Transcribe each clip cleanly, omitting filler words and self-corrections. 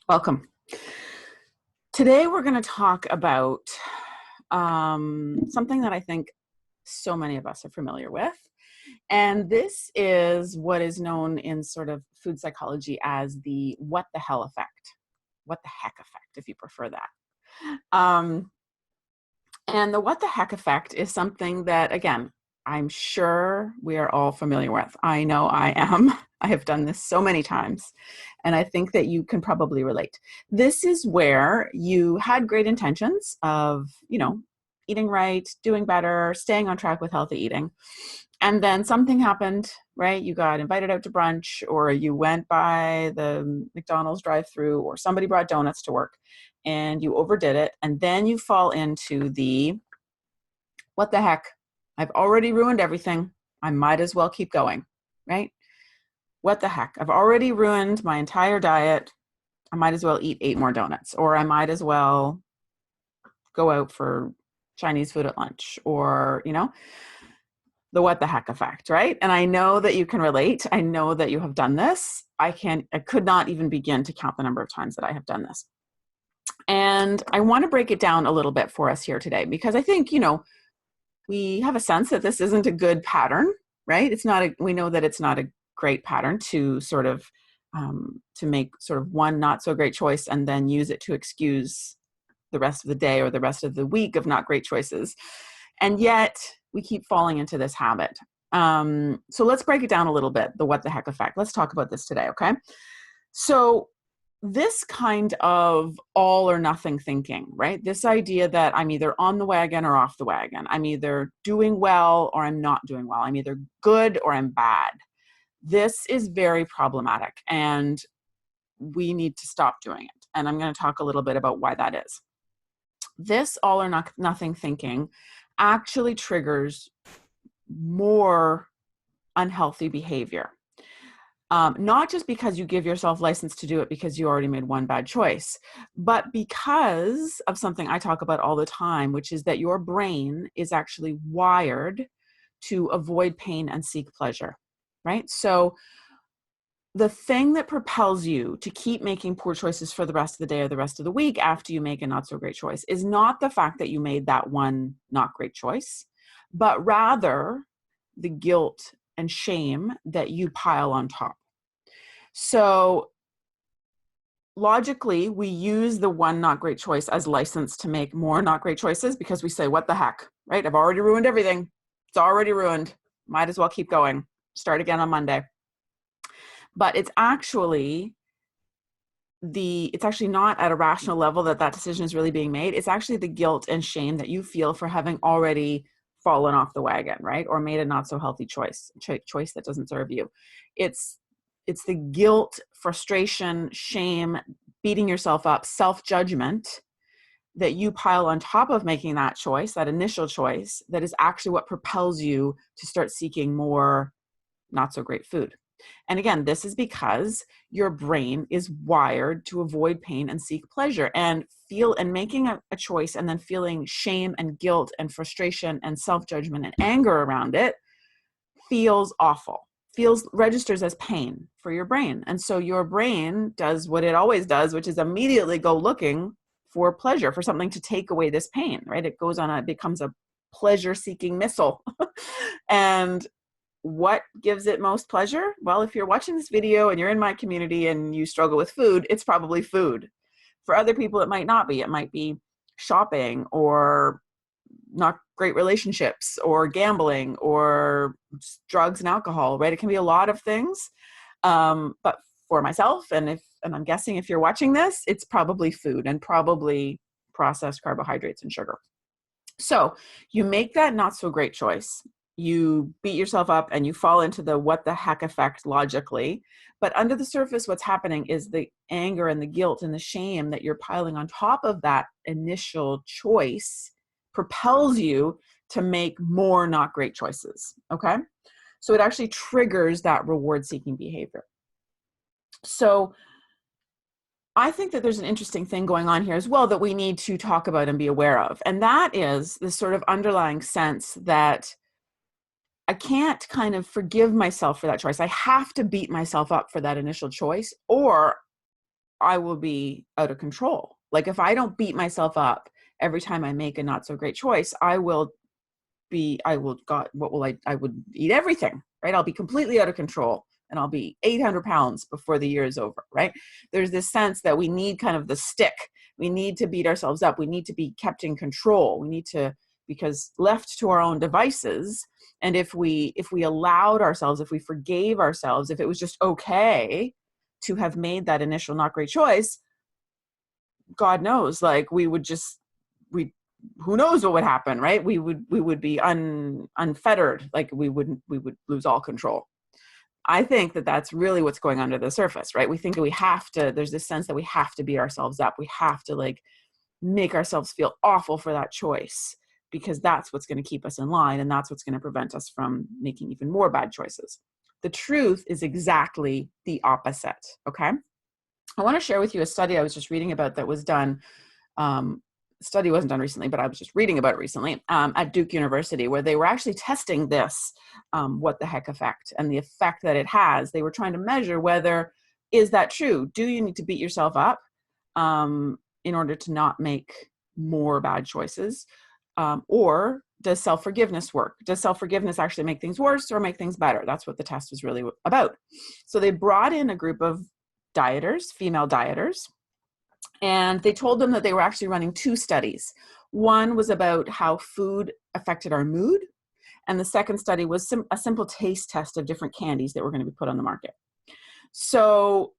Welcome. Today we're going to talk about something that I think so many of us are familiar with. And this is what is known in sort of food psychology as the what the hell effect. What the heck effect, if you prefer that. Um, and the what the heck effect is something that, again, I'm sure we are all familiar with. I know I am. I have done this so many times, and I think that you can probably relate. This is where you had great intentions of, eating right, doing better, staying on track with healthy eating. And then something happened, right? You got invited out to brunch, or you went by the McDonald's drive-through, or somebody brought donuts to work and you overdid it. And then you fall into the what the heck? I've already ruined everything. I might as well keep going, right? What the heck? I've already ruined my entire diet. I might as well eat 8 more donuts, or I might as well go out for Chinese food at lunch, or, the what the heck effect, right? And I know that you can relate. I know that you have done this. I could not even begin to count the number of times that I have done this. And I want to break it down a little bit for us here today, because I think, we have a sense that this isn't a good pattern, right? We know that it's not a great pattern to sort of, to make sort of one not so great choice and then use it to excuse the rest of the day or the rest of the week of not great choices. And yet we keep falling into this habit. So let's break it down a little bit, the what the heck effect. Let's talk about this today, okay? So this kind of all or nothing thinking, right? This idea that I'm either on the wagon or off the wagon. I'm either doing well or I'm not doing well. I'm either good or I'm bad. This is very problematic, and we need to stop doing it. And I'm going to talk a little bit about why that is. This all or nothing thinking actually triggers more unhealthy behavior. Not just because you give yourself license to do it because you already made one bad choice, but because of something I talk about all the time, which is that your brain is actually wired to avoid pain and seek pleasure, right? So the thing that propels you to keep making poor choices for the rest of the day or the rest of the week after you make a not so great choice is not the fact that you made that one not great choice, but rather the guilt and shame that you pile on top. So logically, we use the one not great choice as license to make more not great choices because we say, what the heck, right? I've already ruined everything. It's already ruined. Might as well keep going. Start again on Monday. But it's actually not at a rational level that decision is really being made. It's actually the guilt and shame that you feel for having already fallen off the wagon, right? Or made a not so healthy choice that doesn't serve you. It's the guilt, frustration, shame, beating yourself up, self-judgment that you pile on top of making that choice, that initial choice, that is actually what propels you to start seeking more not so great food. And again, this is because your brain is wired to avoid pain and seek pleasure, and making a choice and then feeling shame and guilt and frustration and self-judgment and anger around it feels awful, registers as pain for your brain. And so your brain does what it always does, which is immediately go looking for pleasure, for something to take away this pain, right? It becomes a pleasure-seeking missile. And what gives it most pleasure? Well, if you're watching this video and you're in my community and you struggle with food, it's probably food. For other people, it might not be. It might be shopping, or not great relationships, or gambling, or drugs and alcohol, right? It can be a lot of things. But for myself, and I'm guessing if you're watching this, it's probably food, and probably processed carbohydrates and sugar. So you make that not so great choice. You beat yourself up and you fall into the what the heck effect logically. But under the surface, what's happening is the anger and the guilt and the shame that you're piling on top of that initial choice propels you to make more not great choices. Okay. So it actually triggers that reward seeking behavior. So I think that there's an interesting thing going on here as well that we need to talk about and be aware of. And that is this sort of underlying sense that I can't kind of forgive myself for that choice. I have to beat myself up for that initial choice, or I will be out of control. Like if I don't beat myself up every time I make a not so great choice, I would eat everything, right? I'll be completely out of control and I'll be 800 pounds before the year is over, right? There's this sense that we need kind of the stick. We need to beat ourselves up. We need to be kept in control. We need to, because left to our own devices, and if we allowed ourselves, if we forgave ourselves, if it was just okay to have made that initial not great choice, God knows, like who knows what would happen, right? We would be unfettered, like we would lose all control. I think that that's really what's going under the surface, right? We think that there's this sense that we have to beat ourselves up. We have to like make ourselves feel awful for that choice, because that's what's going to keep us in line, and that's what's going to prevent us from making even more bad choices. The truth is exactly the opposite, okay? I want to share with you a study I was just reading about that was done. Study wasn't done recently, but I was just reading about it recently at Duke University, where they were actually testing this what the heck effect, and the effect that it has. They were trying to measure whether, is that true? Do you need to beat yourself up in order to not make more bad choices? Or does self-forgiveness work? Does self-forgiveness actually make things worse or make things better? That's what the test was really about. So they brought in a group of dieters, female dieters, and they told them that they were actually running two studies. One was about how food affected our mood, and the second study was a simple taste test of different candies that were going to be put on the market. So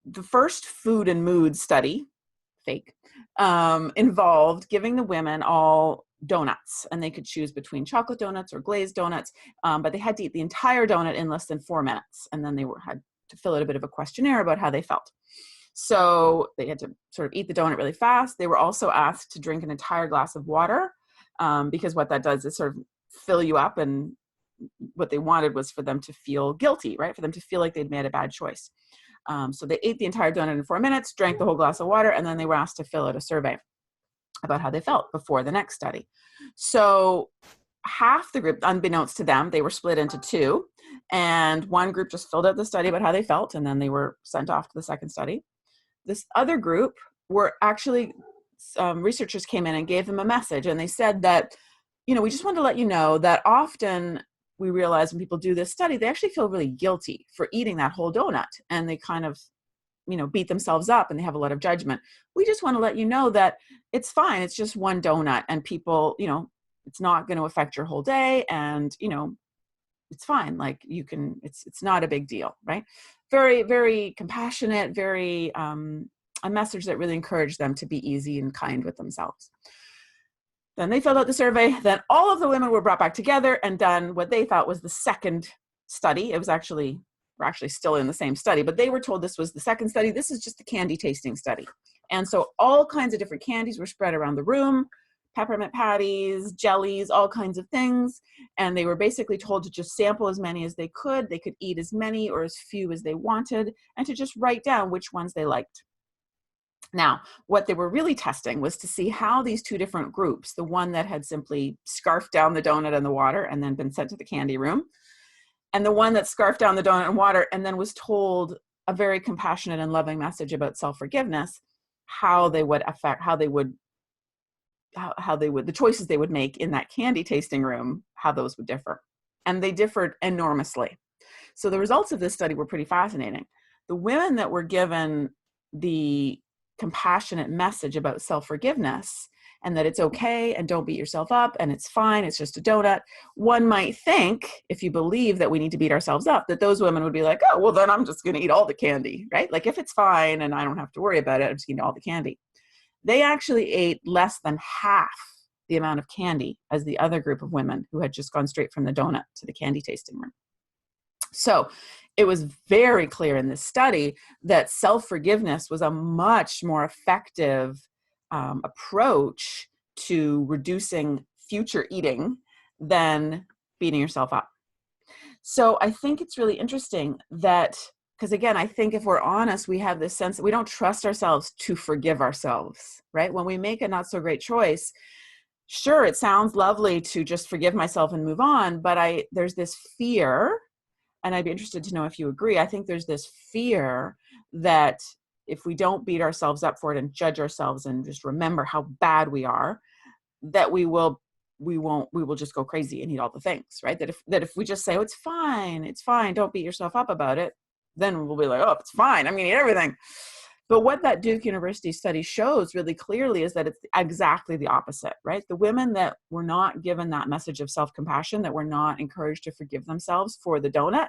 the first food and mood study, fake, involved giving the women all donuts, and they could choose between chocolate donuts or glazed donuts, but they had to eat the entire donut in less than 4 minutes, and then they had to fill out a bit of a questionnaire about how they felt. So they had to sort of eat the donut really fast. They were also asked to drink an entire glass of water, because what that does is sort of fill you up, and what they wanted was for them to feel guilty, right? For them to feel like they'd made a bad choice. So they ate the entire donut in 4 minutes, drank the whole glass of water, and then they were asked to fill out a survey about how they felt before the next study. So half the group, unbeknownst to them, they were split into two, and one group just filled out the study about how they felt, and then they were sent off to the second study. This other group were actually, researchers came in and gave them a message, and they said that, we just wanted to let you know that often we realize when people do this study, they actually feel really guilty for eating that whole donut, and they kind of, beat themselves up, and they have a lot of judgment. We just want to let you know that it's fine. It's just one donut, and people, it's not going to affect your whole day, and, it's fine. Like it's not a big deal, right? Very, very compassionate, very, a message that really encouraged them to be easy and kind with themselves. Then they filled out the survey. Then all of the women were brought back together and done what they thought was the second study. It was actually, we're actually still in the same study, but they were told this was the second study. This is just the candy tasting study. And so all kinds of different candies were spread around the room, peppermint patties, jellies, all kinds of things. And they were basically told to just sample as many as they could. They could eat as many or as few as they wanted, and to just write down which ones they liked. Now, what they were really testing was to see how these two different groups, the one that had simply scarfed down the donut and the water and then been sent to the candy room, and the one that scarfed down the donut and water and then was told a very compassionate and loving message about self-forgiveness, the choices they would make in that candy tasting room, how those would differ. And they differed enormously. So the results of this study were pretty fascinating. The women that were given the compassionate message about self-forgiveness, and that it's okay, and don't beat yourself up, and it's fine, it's just a donut. One might think, if you believe that we need to beat ourselves up, that those women would be like, oh, well, then I'm just going to eat all the candy, right? Like if it's fine and I don't have to worry about it, I'm just eating all the candy. They actually ate less than half the amount of candy as the other group of women who had just gone straight from the donut to the candy tasting room. So it was very clear in this study that self-forgiveness was a much more effective approach to reducing future eating than beating yourself up. So I think it's really interesting that, because again, I think if we're honest, we have this sense that we don't trust ourselves to forgive ourselves, right? When we make a not so great choice, sure, it sounds lovely to just forgive myself and move on, but there's this fear, and I'd be interested to know if you agree. I think there's this fear that if we don't beat ourselves up for it and judge ourselves and just remember how bad we are, that we will just go crazy and eat all the things, right? That if we just say, oh, it's fine, don't beat yourself up about it, then we'll be like, oh, it's fine, I'm gonna eat everything. But what that Duke University study shows really clearly is that it's exactly the opposite, right? The women that were not given that message of self-compassion, that were not encouraged to forgive themselves for the donut,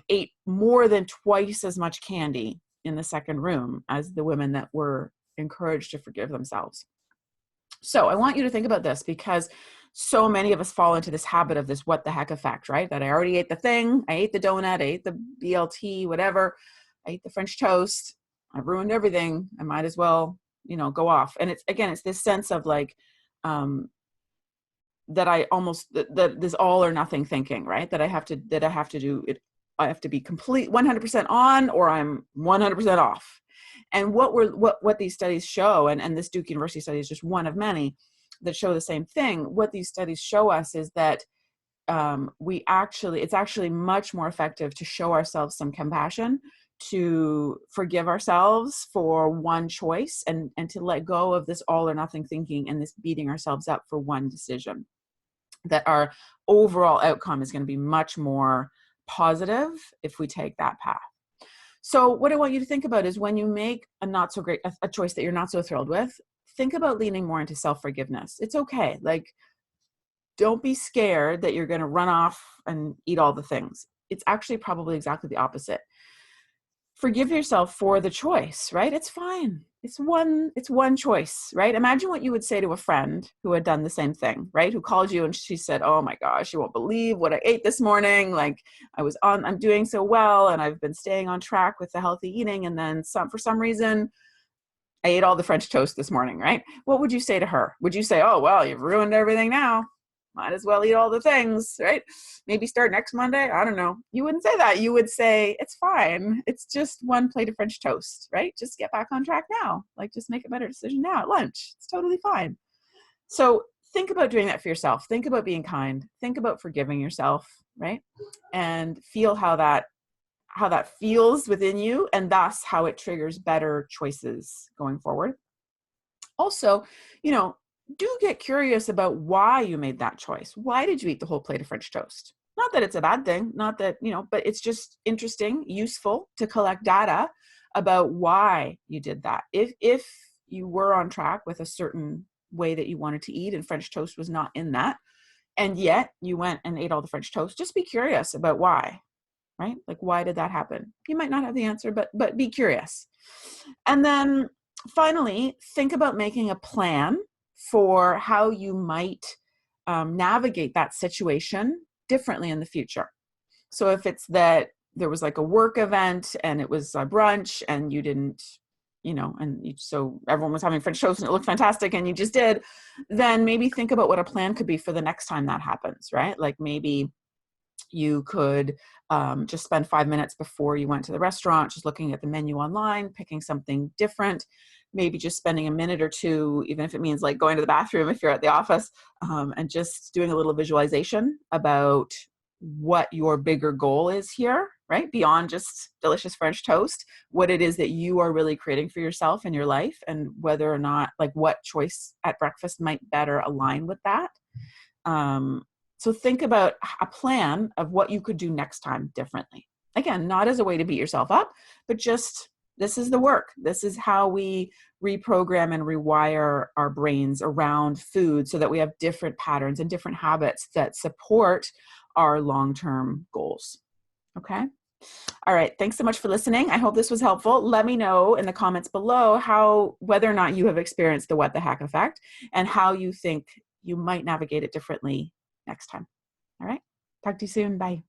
ate more than twice as much candy in the second room as the women that were encouraged to forgive themselves. So I want you to think about this, because so many of us fall into this habit of this what the heck effect, right? That I already ate the thing, I ate the donut, I ate the BLT, whatever, I ate the French toast, I ruined everything, I might as well, go off. And it's this sense of like, that I almost, that this all or nothing thinking, right? That I have to do it. I have to be complete 100% on, or I'm 100% off. And what these studies show, and this Duke University study is just one of many that show the same thing. What these studies show us is that it's actually much more effective to show ourselves some compassion, to forgive ourselves for one choice, and to let go of this all or nothing thinking and this beating ourselves up for one decision. That our overall outcome is going to be much more positive if we take that path. So what I want you to think about is, when you make a choice that you're not so thrilled with, think about leaning more into self-forgiveness. It's okay. Like, don't be scared that you're going to run off and eat all the things. It's actually probably exactly the opposite. Forgive yourself for the choice, right? It's fine. It's one choice, right? Imagine what you would say to a friend who had done the same thing, right? Who called you and she said, oh my gosh, you won't believe what I ate this morning. Like, I'm doing so well, and I've been staying on track with the healthy eating. And then for some reason, I ate all the French toast this morning, right? What would you say to her? Would you say, oh, well, you've ruined everything now, might as well eat all the things, right? Maybe start next Monday. I don't know. You wouldn't say that. You would say, it's fine. It's just one plate of French toast, right? Just get back on track now. Like, just make a better decision now at lunch. It's totally fine. So think about doing that for yourself. Think about being kind. Think about forgiving yourself, right? And feel how that feels within you, and thus how it triggers better choices going forward. Also, do get curious about why you made that choice. Why did you eat the whole plate of French toast? Not that it's a bad thing, not that, but it's just interesting, useful to collect data about why you did that. If you were on track with a certain way that you wanted to eat and French toast was not in that, and yet you went and ate all the French toast, just be curious about why, right? Like, why did that happen? You might not have the answer, but be curious. And then finally, think about making a plan for how you might navigate that situation differently in the future. So if it's that there was like a work event and it was a brunch and you didn't, so everyone was having French toast and it looked fantastic and you just did, then maybe think about what a plan could be for the next time that happens, right? Like, maybe you could just spend 5 minutes before you went to the restaurant, just looking at the menu online, picking something different, maybe just spending a minute or two, even if it means like going to the bathroom if you're at the office, and just doing a little visualization about what your bigger goal is here, right? Beyond just delicious French toast, what it is that you are really creating for yourself in your life, and whether or not, like, what choice at breakfast might better align with that. So think about a plan of what you could do next time differently. Again, not as a way to beat yourself up, but just, this is the work. This is how we reprogram and rewire our brains around food so that we have different patterns and different habits that support our long-term goals. Okay? All right. Thanks so much for listening. I hope this was helpful. Let me know in the comments below whether or not you have experienced the what the heck effect and how you think you might navigate it differently next time. All right. Talk to you soon. Bye.